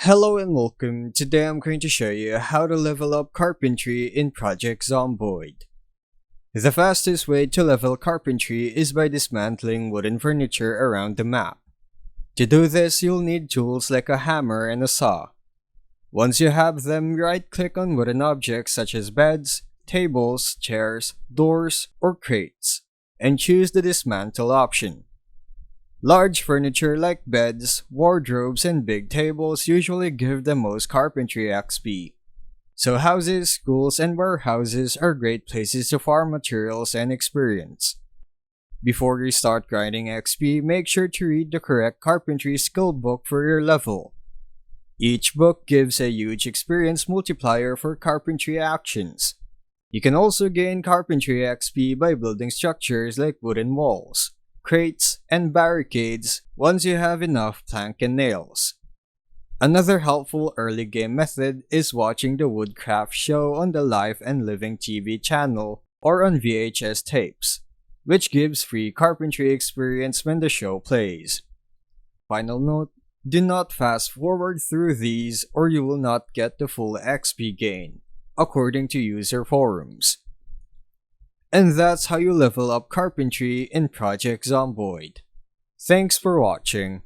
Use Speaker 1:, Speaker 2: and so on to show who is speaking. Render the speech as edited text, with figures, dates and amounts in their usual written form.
Speaker 1: Hello and welcome. Today I'm going to show you how to level up carpentry in Project Zomboid. The fastest way to level carpentry is by dismantling wooden furniture around the map. To do this, you'll need tools like a hammer and a saw. Once you have them, right-click on wooden objects such as beds, tables, chairs, doors, or crates, and choose the dismantle option. Large furniture like beds, wardrobes, and big tables usually give the most carpentry XP. So houses, schools, and warehouses are great places to farm materials and experience. Before you start grinding XP, make sure to read the correct carpentry skill book for your level. Each book gives a huge experience multiplier for carpentry actions. You can also gain carpentry XP by building structures like wooden walls, crates, and barricades once you have enough plank and nails. Another helpful early game method is watching the Woodcraft show on the Life and Living TV channel or on VHS tapes, which gives free carpentry experience when the show plays. Final note, do not fast forward through these or you will not get the full XP gain, according to user forums. And that's how you level up carpentry in Project Zomboid. Thanks for watching.